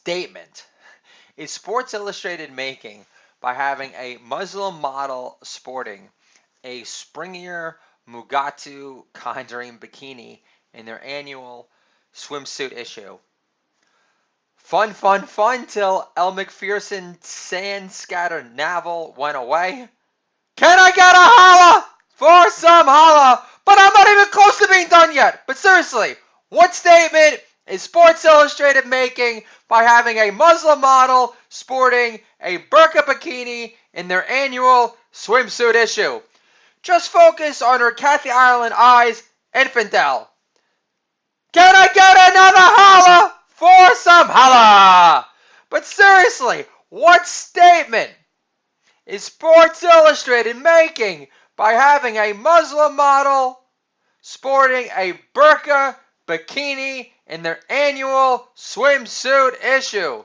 statement is Sports Illustrated making by having a Muslim model sporting a springier Mugatu Conjuring bikini in their annual swimsuit issue? Fun, fun, fun till El McPherson sand scattered navel went away. Can I get a holla for some holla? But I'm not even close to being done yet. But seriously, what statement is Sports Illustrated making by having a Muslim model sporting a burqa bikini in their annual swimsuit issue? Just focus on her Kathy Ireland eyes, infidel. Can I get another holla for some holla? But seriously, what statement is Sports Illustrated making by having a Muslim model sporting a burqa bikini in their annual swimsuit issue?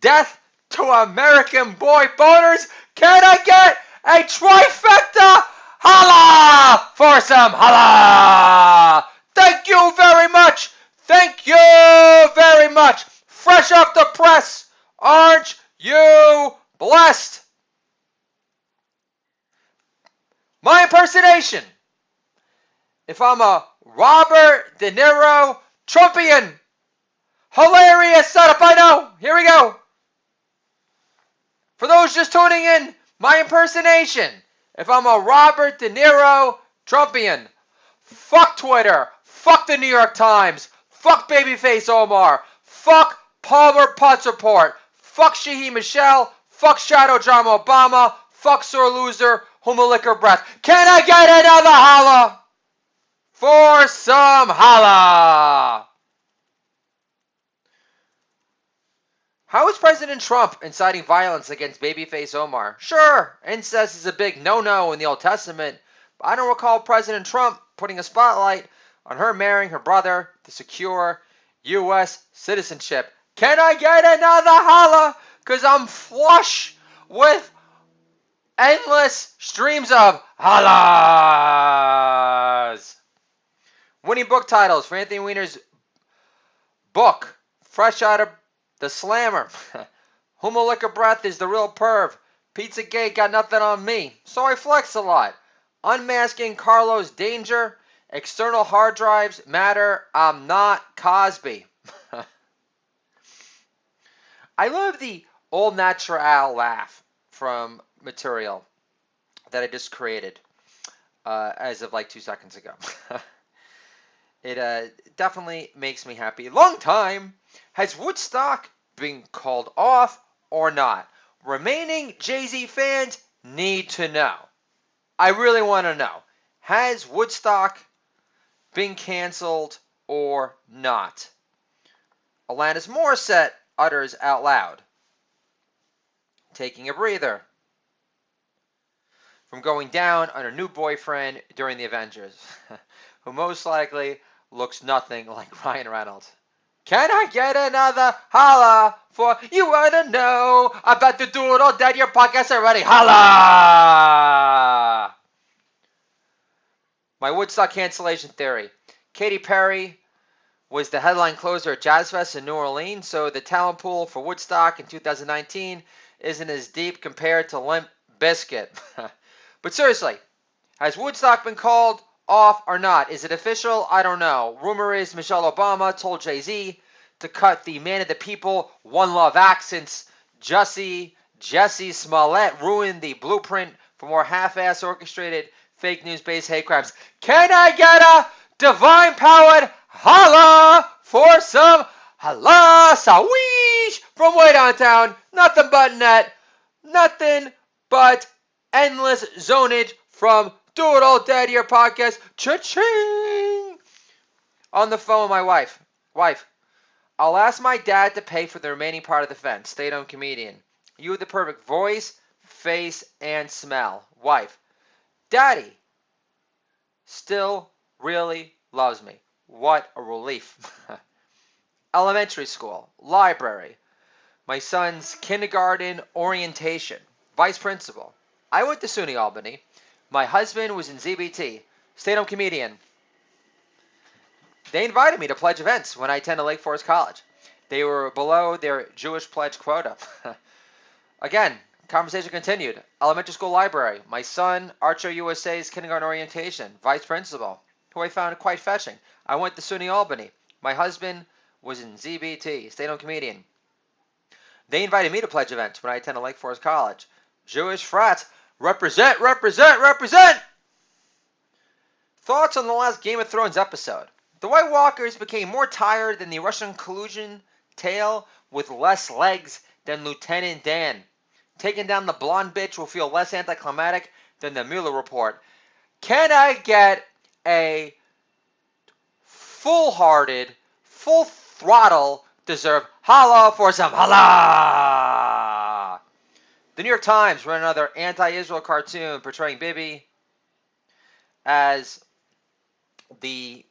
Death to American boy boners. Can I get a trifecta? Holla for some holla. Thank you very much. Thank you very much. Fresh off the press. Aren't you blessed? My impersonation. If I'm a Robert De Niro Trumpian. Hilarious setup, I know. Here we go. For those just tuning in, my impersonation. If I'm a Robert De Niro Trumpian. Fuck Twitter. Fuck the New York Times. Fuck Babyface Omar. Fuck Palmer Putz Report. Fuck Shaheed Michelle. Fuck Shadow Drama Obama. Fuck Sore Loser. Whom will lick her breath. Can I get another holla? For some holla. How is President Trump inciting violence against Babyface Omar? Sure, incest is a big no-no in the Old Testament, but I don't recall President Trump putting a spotlight on her marrying her brother to secure U.S. citizenship. Can I get another holla? Because I'm flush with endless streams of hollas. Winning book titles for Anthony Weiner's book, fresh out of the Slammer. Whom will lick a breath is the real perv. Pizzagate got nothing on me, so I flex a lot. Unmasking Carlos Danger. External hard drives matter. I'm not Cosby. I love the old natural laugh from material that I just created as of like 2 seconds ago. It definitely makes me happy. Long time. Has Woodstock been called off or not? Remaining Jay-Z fans need to know. I really want to know. Has Woodstock been canceled or not? Alanis Morissette utters out loud, taking a breather from going down on her new boyfriend during the Avengers, who most likely looks nothing like Ryan Reynolds. Can I get another holla for you want to know about the Doodle Dead Your podcast already? Holla! My Woodstock cancellation theory. Katy Perry was the headline closer at Jazz Fest in New Orleans, so the talent pool for Woodstock in 2019 isn't as deep compared to Limp Bizkit. But seriously, has Woodstock been called off or not? Is it official? I don't know. Rumor is Michelle Obama told Jay-Z to cut the Man of the People One Love act since Jussie Smollett ruined the blueprint for more half-ass orchestrated fake news-based hate crimes. Can I get a divine-powered holla for some holla sawish from way downtown? Nothing but net. Nothing but endless zonage from Doodle Dead Your podcast. Cha-ching! On the phone with my wife. I'll ask my dad to pay for the remaining part of the fence. Stay-at-home comedian. You have the perfect voice, face, and smell. Wife. Daddy still really loves me. What a relief. Elementary school. Library. My son's kindergarten orientation. Vice principal. I went to SUNY Albany. My husband was in ZBT. Stay-at-home comedian. They invited me to pledge events when I attended Lake Forest College. They were below their Jewish pledge quota. Again, conversation continued. Elementary school library. My son, Archer USA's kindergarten orientation. Vice principal, who I found quite fetching. I went to SUNY Albany. My husband was in ZBT, state-owned comedian. They invited me to pledge events when I attended Lake Forest College. Jewish frats. Represent, represent, represent! Thoughts on the last Game of Thrones episode. The White Walkers became more tired than the Russian collusion tale with less legs than Lieutenant Dan. Taking down the blonde bitch will feel less anticlimactic than the Mueller report. Can I get a full-hearted, full-throttle, deserved holla for some holla? The New York Times ran another anti-Israel cartoon portraying Bibi as the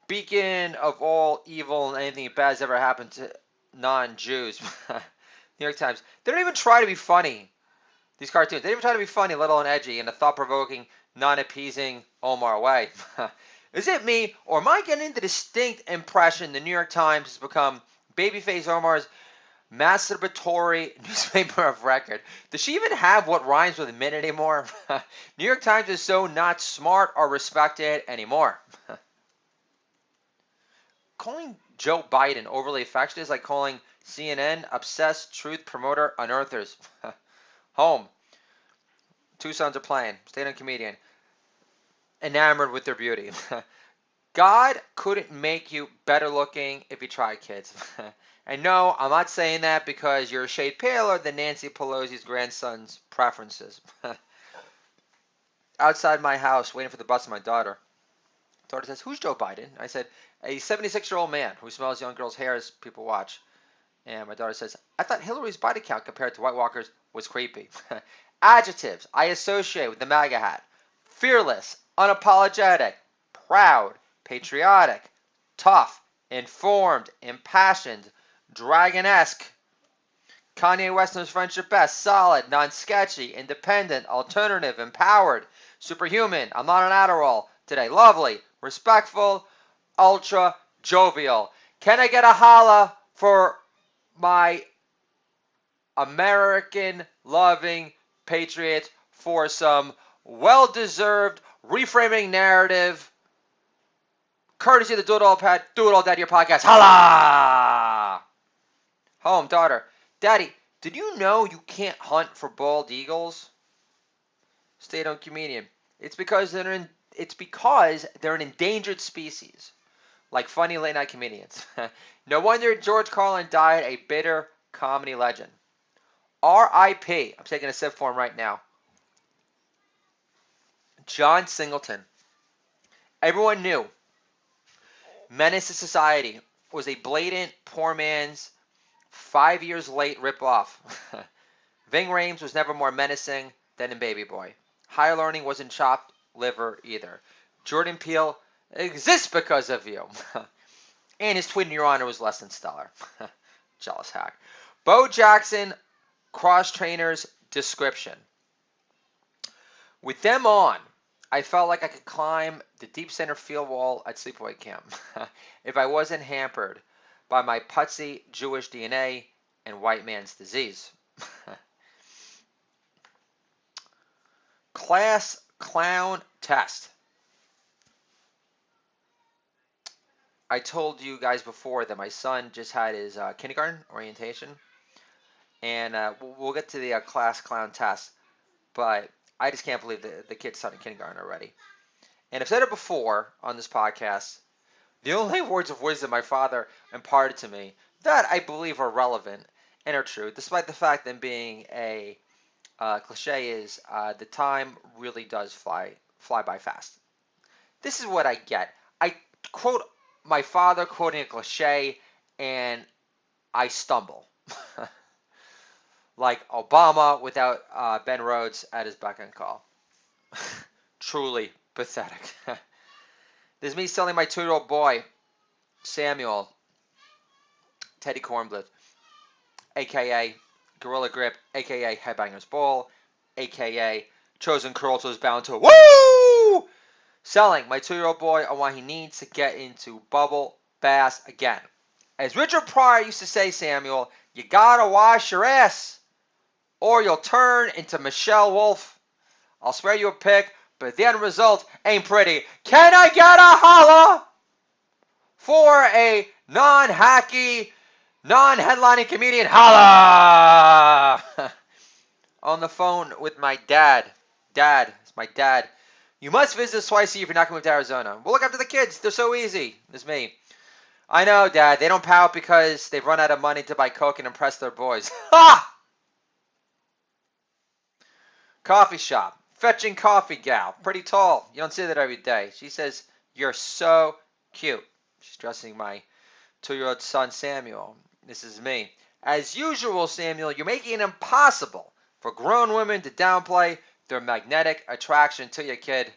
beacon of all evil and anything bad has ever happened to non-Jews. New York Times. They don't even try to be funny. These cartoons. They don't even try to be funny, let alone edgy, in a thought-provoking, non-appeasing Omar way. Is it me, or am I getting the distinct impression the New York Times has become Babyface Omar's masturbatory newspaper of record? Does she even have what rhymes with mint anymore? New York Times is so not smart or respected anymore. Calling Joe Biden overly affectionate is like calling CNN obsessed truth promoter unearthers. Home. Two sons are playing. Stand-up comedian. Enamored with their beauty. God couldn't make you better looking if you tried, kids. And no, I'm not saying that because you're a shade paler than Nancy Pelosi's grandson's preferences. Outside my house, waiting for the bus of my daughter. Daughter says, "Who's Joe Biden?" I said, "A 76-year-old man who smells young girls' hair as people watch." And my daughter says, "I thought Hillary's body count compared to White Walkers was creepy." Adjectives I associate with the MAGA hat. Fearless, unapologetic, proud, patriotic, tough, informed, impassioned, dragon-esque. Kanye West knows friendship best. Solid, non-sketchy, independent, alternative, empowered, superhuman. I'm not on Adderall today. Lovely, respectful, ultra jovial. Can I get a holla for my American loving patriots for some well-deserved reframing narrative courtesy of the Do It All Dad, your podcast. Holla! Home, daughter. Daddy, did you know you can't hunt for bald eagles? State-owned comedian. It's because they're an endangered species, like funny late-night comedians. No wonder George Carlin died a bitter comedy legend. R.I.P. I'm taking a sip for him right now. John Singleton. Everyone knew Menace to Society was a blatant, poor man's 5 years late ripoff. Ving Rhames was never more menacing than in Baby Boy. Higher Learning wasn't chopped liver either. Jordan Peele exists because of you. And his tweet in your honor was less than stellar. Jealous hack. Bo Jackson, cross trainer's description. With them on, I felt like I could climb the deep center field wall at sleepaway camp if I wasn't hampered by my putsy Jewish DNA and white man's disease. Class clown test. I told you guys before that my son just had his kindergarten orientation, and we'll get to the class clown test, but I just can't believe the kid's starting kindergarten already. And I've said it before on this podcast, the only words of wisdom my father imparted to me that I believe are relevant and are true, despite the fact that being a cliche is the time really does fly by fast. This is what I get. I quote my father quoting a cliche, and I stumble. Like Obama without Ben Rhodes at his beck and call. Truly pathetic. This is me selling my 2-year-old boy, Samuel, Teddy Cornblood, a.k.a. Gorilla Grip, a.k.a. Headbanger's Ball, a.k.a. Chosen Curls was bound to woo! Selling my 2-year-old boy on why he needs to get into bubble bass again. As Richard Pryor used to say, Samuel, you gotta wash your ass or you'll turn into Michelle Wolf. I'll spare you a pic, but the end result ain't pretty. Can I get a holla for a non-hacky, non-headlining comedian? Holla! On the phone with my dad. Dad, it's my dad. You must visit us twice a year if you're not going to move to Arizona. We'll look after the kids. They're so easy. It's me. I know, Dad. They don't pout because they've run out of money to buy Coke and impress their boys. Ha! Coffee shop. Fetching coffee gal. Pretty tall. You don't see that every day. She says, you're so cute. She's dressing my 2-year-old son, Samuel. This is me. As usual, Samuel, you're making it impossible for grown women to downplay their magnetic attraction to your kid.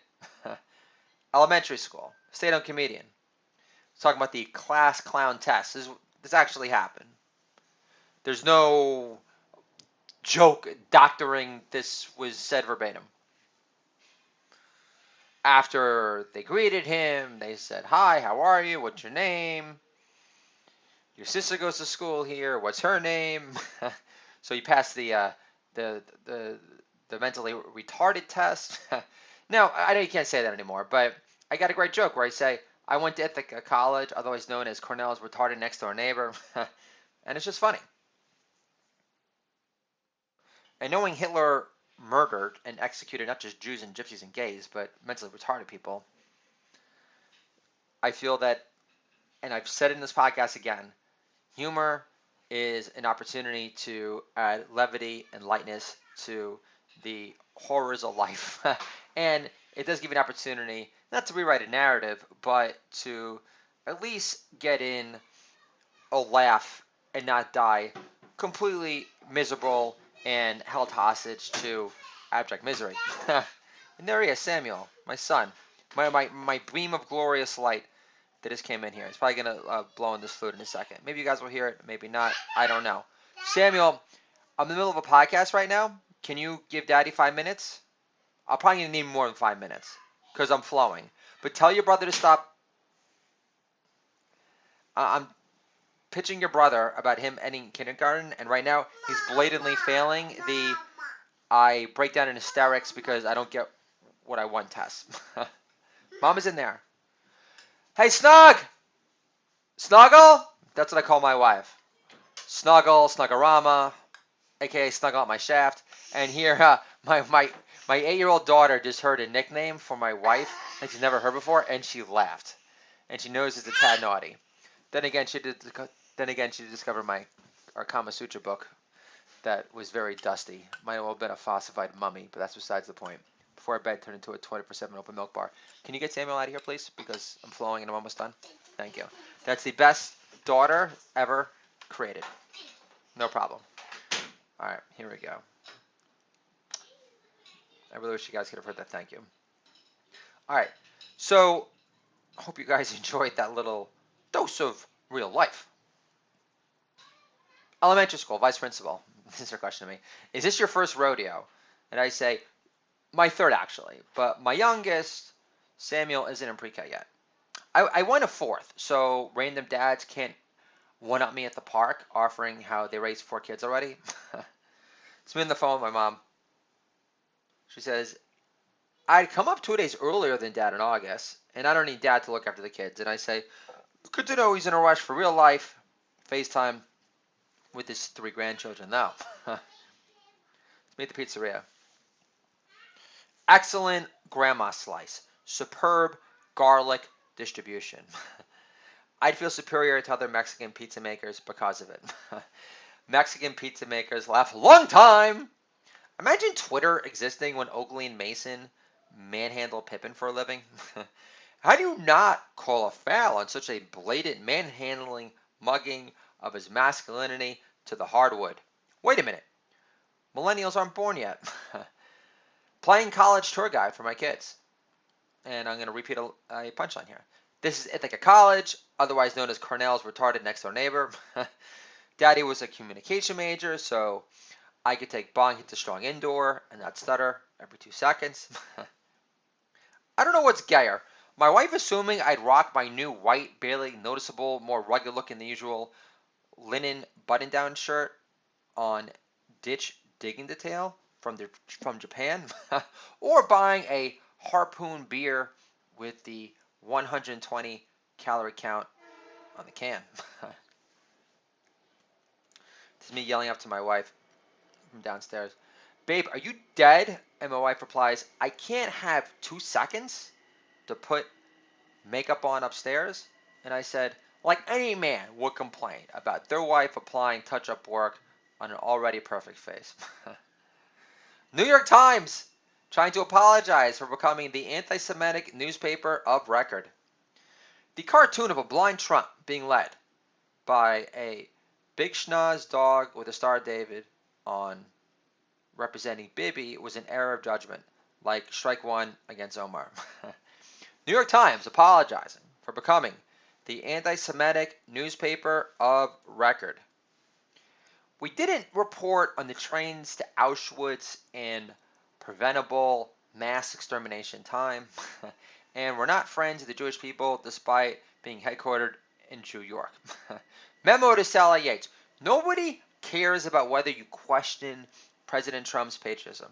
Elementary school. Stay-at-home comedian. Talking about the class clown test. This actually happened. There's no joke doctoring. This was said verbatim. After they greeted him, they said, hi, how are you? What's your name? Your sister goes to school here. What's her name? So you passed the mentally retarded test. Now, I know you can't say that anymore, but I got a great joke where I say, I went to Ithaca College, otherwise known as Cornell's retarded next door neighbor. And it's just funny. And knowing Hitler murdered and executed not just Jews and gypsies and gays, but mentally retarded people, I feel that, and I've said it in this podcast again, humor is an opportunity to add levity and lightness to the horrors of life. And it does give you an opportunity not to rewrite a narrative, but to at least get in a laugh and not die completely miserable and held hostage to abject misery. And there he is, Samuel, my son, my beam of glorious light that just came in here. It's probably going to blow in this food in a second. Maybe you guys will hear it, maybe not. I don't know. Samuel, I'm in the middle of a podcast right now. Can you give Daddy 5 minutes? I'll probably need more than 5 minutes because I'm flowing. But tell your brother to stop. I'm pitching your brother about him ending kindergarten, and right now he's blatantly failing the I break down in hysterics because I don't get what I want test. Mom is in there. Hey, Snug! Snuggle? That's what I call my wife. Snuggle, Snuggerama, aka Snuggle out my shaft. And here, my 8-year-old daughter just heard a nickname for my wife that she's never heard before, and she laughed. And she knows it's a tad naughty. Then again, she did discover our Kama Sutra book that was very dusty. Might well have been a falsified mummy, but that's besides the point. Before our bed turned into a 24/7 open milk bar. Can you get Samuel out of here, please? Because I'm flowing and I'm almost done. Thank you. That's the best daughter ever created. No problem. All right, here we go. I really wish you guys could have heard that. Thank you. All right, so I hope you guys enjoyed that little dose of real life. Elementary school, vice principal. This is her question to me. Is this your first rodeo? And I say, my third actually. But my youngest, Samuel, isn't in pre-K yet. I won a fourth, so random dads can't one-up me at the park offering how they raised 4 kids already. It's me on the phone with my mom. She says, I'd come up 2 days earlier than Dad in August, and I don't need Dad to look after the kids. And I say, good to know he's in a rush for real life. FaceTime with his 3 grandchildren now. Let's meet the pizzeria. Excellent grandma slice. Superb garlic distribution. I'd feel superior to other Mexican pizza makers because of it. Mexican pizza makers laugh a long time. Imagine Twitter existing when Oakley and Mason manhandle Pippin for a living. How do you not call a foul on such a blatant manhandling mugging of his masculinity to the hardwood? Wait a minute. Millennials aren't born yet. Playing college tour guide for my kids. And I'm going to repeat a punchline here. This is Ithaca College, otherwise known as Cornell's retarded next door neighbor. Daddy was a communication major, so I could take bong hit to strong indoor and not stutter every 2 seconds. I don't know what's gayer, My wife assuming I'd rock my new white, barely noticeable, more rugged looking than usual linen button-down shirt on ditch digging detail from Japan, or buying a Harpoon beer with the 120 calorie count on the can. This is me yelling up to my wife from downstairs. Babe, are you dead? And my wife replies, I can't have 2 seconds to put makeup on upstairs. And I said, like any man would complain about their wife applying touch-up work on an already perfect face. New York Times trying to apologize for becoming the anti-Semitic newspaper of record. The cartoon of a blind Trump being led by a big schnoz dog with a Star of David on representing Bibi was an error of judgment, like strike one against Omar. New York Times apologizing for becoming the anti-Semitic newspaper of record. We didn't report on the trains to Auschwitz and preventable mass extermination time, and we're not friends of the Jewish people despite being headquartered in New York. Memo to Sally Yates. Nobody cares about whether you question President Trump's patriotism.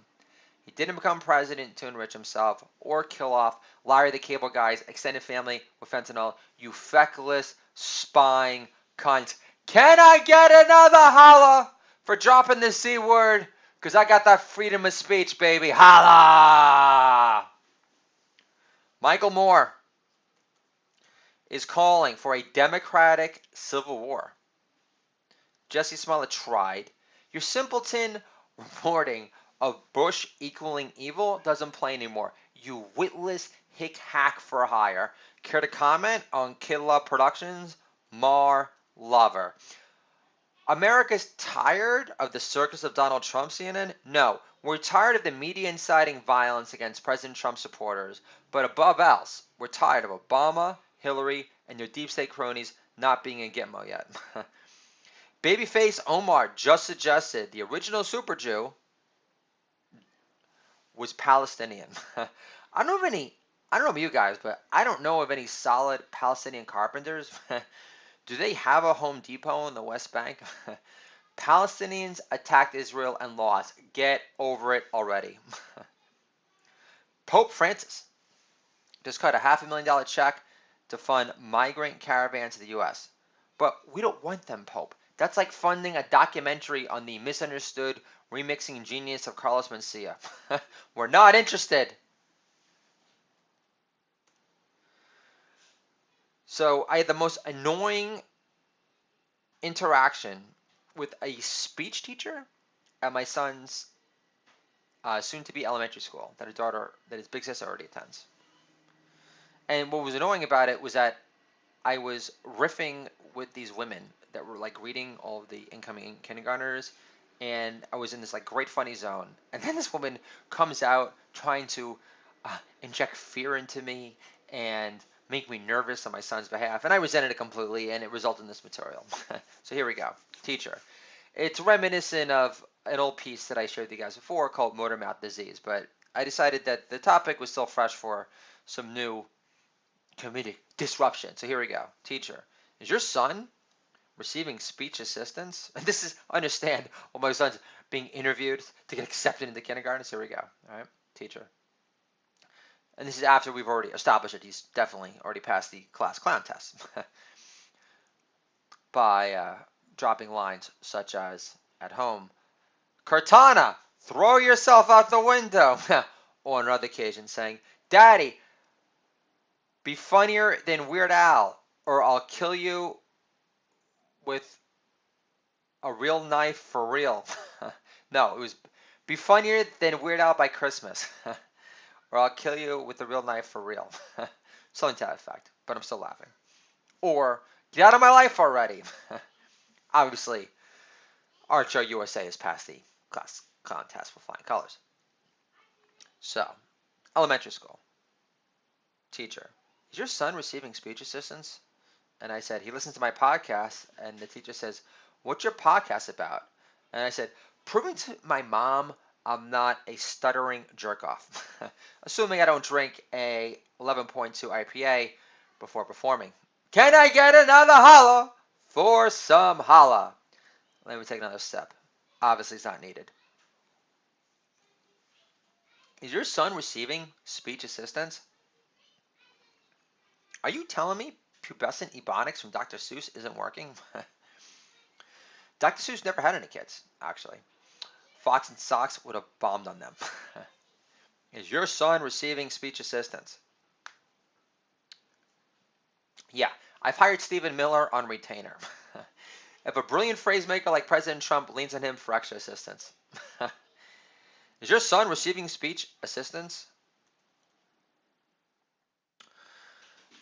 He didn't become president to enrich himself or kill off Larry the Cable Guy's extended family with fentanyl. You feckless, spying cunt. Can I get another holla for dropping the C word? Because I got that freedom of speech, baby. Holla! Michael Moore is calling for a democratic civil war. Jesse Smollett tried. Your simpleton reporting of Bush equaling evil doesn't play anymore. You witless hick hack for hire. Care to comment on Kid Love Productions? Mar Lover. America's tired of the circus of Donald Trump, CNN? No. We're tired of the media inciting violence against President Trump supporters. But above else, we're tired of Obama, Hillary, and their deep state cronies not being in Gitmo yet. Babyface Omar just suggested the original Super Jew was Palestinian. I don't know about you guys, but I don't know of any solid Palestinian carpenters. Do they have a Home Depot in the West Bank? Palestinians attacked Israel and lost. Get over it already. Pope Francis just cut a $500,000 check to fund migrant caravans to the U.S. But we don't want them, Pope. That's like funding a documentary on the misunderstood remixing genius of Carlos Mencia. We're not interested. So I had the most annoying interaction with a speech teacher at my son's soon-to-be elementary school that his big sister already attends. And what was annoying about it was that I was riffing with these women that were like reading all of the incoming kindergartners, and I was in this like great funny zone. And then this woman comes out trying to inject fear into me and make me nervous on my son's behalf, and I resented it completely, and it resulted in this material. So here we go. Teacher. It's reminiscent of an old piece that I shared with you guys before called Motor Mouth Disease, but I decided that the topic was still fresh for some new comedic disruption. So here we go. Teacher. Is your son receiving speech assistance? And this is, understand, while my son's being interviewed to get accepted into kindergarten. So here we go. All right. Teacher. And this is after we've already established that he's definitely already passed the class clown test by dropping lines such as at home, Cortana, throw yourself out the window. Or on another occasion saying, Daddy, be funnier than Weird Al, or I'll kill you with a real knife for real. No, it was be funnier than Weird Al by Christmas. Or I'll kill you with a real knife for real. Something to that effect, but I'm still laughing. Or, get out of my life already. Obviously, Archer USA has passed the class clown test with flying colors. So, elementary school. Teacher, is your son receiving speech assistance? And I said, he listens to my podcast. And the teacher says, what's your podcast about? And I said, proving to my mom I'm not a stuttering jerk off. Assuming I don't drink a 11.2 IPA before performing. Can I get another holla for some holla? Let me take another step. Obviously, it's not needed. Is your son receiving speech assistance? Are you telling me pubescent ebonics from Dr. Seuss isn't working? Dr. Seuss never had any kids, actually. Fox and Sox would have bombed on them. Is your son receiving speech assistance? Yeah, I've hired Stephen Miller on retainer. If a brilliant phrase maker like President Trump leans on him for extra assistance. Is your son receiving speech assistance?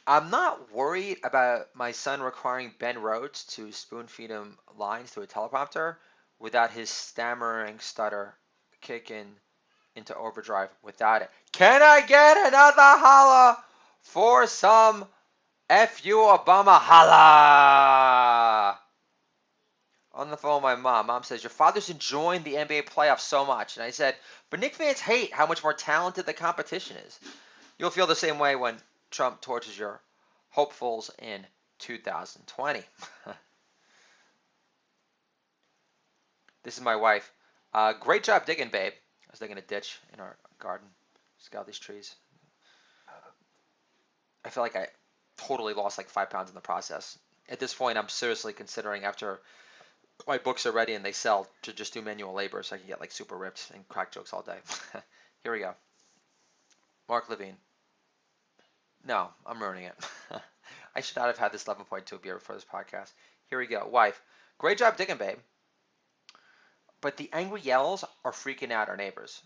I'm not worried about my son requiring Ben Rhodes to spoon feed him lines through a teleprompter without his stammering stutter kicking into overdrive without it. Can I get another holla for some F.U. Obama holla? On the phone with my mom. Mom says, your father's enjoying the NBA playoffs so much. And I said, but Knicks fans hate how much more talented the competition is. You'll feel the same way when Trump torches your hopefuls in 2020. This is my wife. Great job digging, babe. I was digging a ditch in our garden. Just got all these trees. I feel like I totally lost like 5 pounds in the process. At this point, I'm seriously considering, after my books are ready and they sell, to just do manual labor so I can get like super ripped and crack jokes all day. Here we go. Mark Levine. No, I'm ruining it. I should not have had this 11.2 beer before this podcast. Here we go. Wife. Great job digging, babe. But the angry yells are freaking out our neighbors.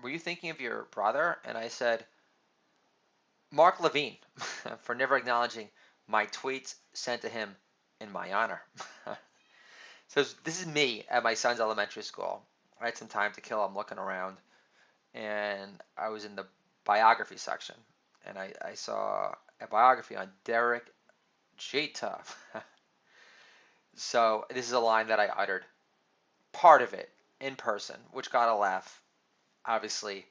Were you thinking of your brother? And I said, Mark Levine, for never acknowledging my tweets sent to him in my honor. So this is me at my son's elementary school. I had some time to kill. I'm looking around, and I was in the biography section, and I saw a biography on Derek Jeter. So this is a line that I uttered, part of it in person, which got a laugh. Obviously,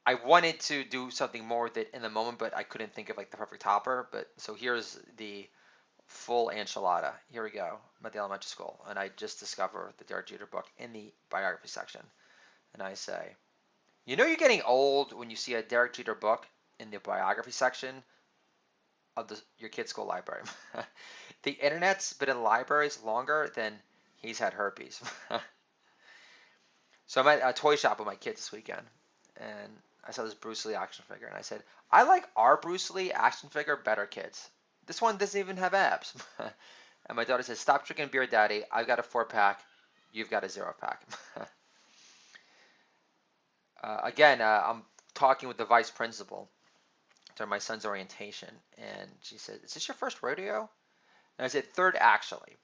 I wanted to do something more with it in the moment, but I couldn't think of like the perfect topper. But so here's the full enchilada. Here we go. I'm at the elementary school, and I just discovered the Derek Jeter book in the biography section. And I say, you know, you're getting old when you see a Derek Jeter book in the biography section of your kid's school library. The internet's been in libraries longer than he's had herpes. So I'm at a toy shop with my kids this weekend, and I saw this Bruce Lee action figure, and I said, I like our Bruce Lee action figure better, kids. This one doesn't even have abs. And my daughter says, stop drinking beer, Daddy. I've got a 4-pack. You've got a 0-pack. Again, I'm talking with the vice principal during my son's orientation, and she said, is this your first rodeo? And I said, third, actually.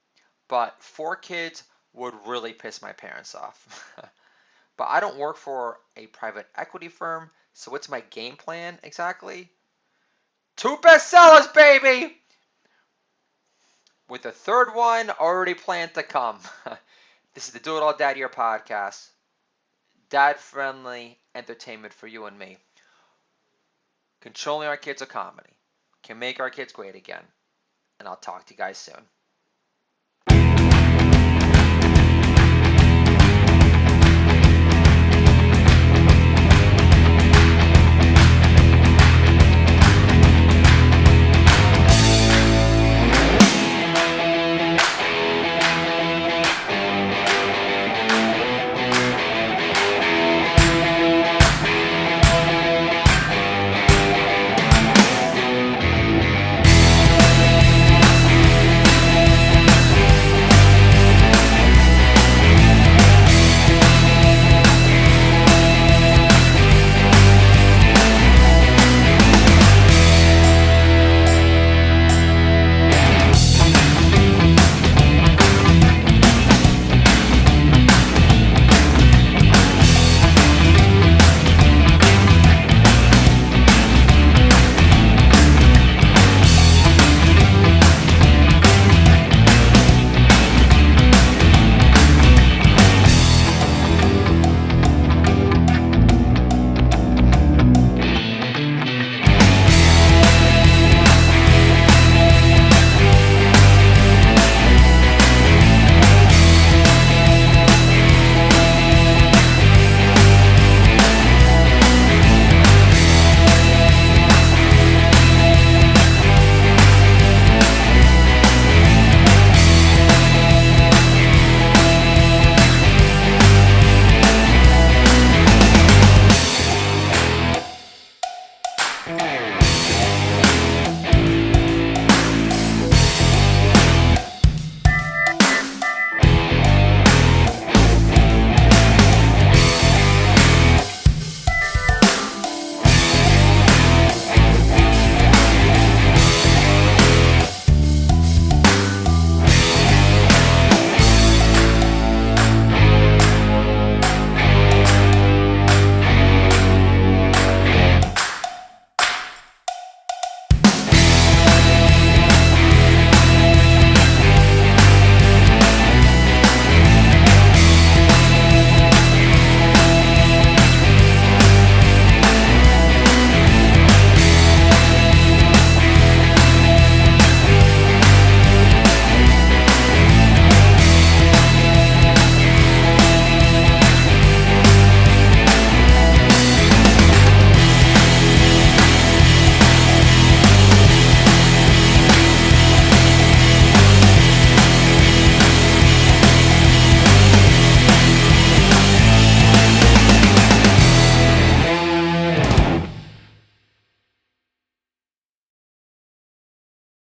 But 4 kids would really piss my parents off. But I don't work for a private equity firm, so what's my game plan exactly? 2 bestsellers, baby! With the third one already planned to come. This is the Do It All Dad Year podcast. Dad-friendly entertainment for you and me. Controlling our kids' economy can make our kids great again. And I'll talk to you guys soon.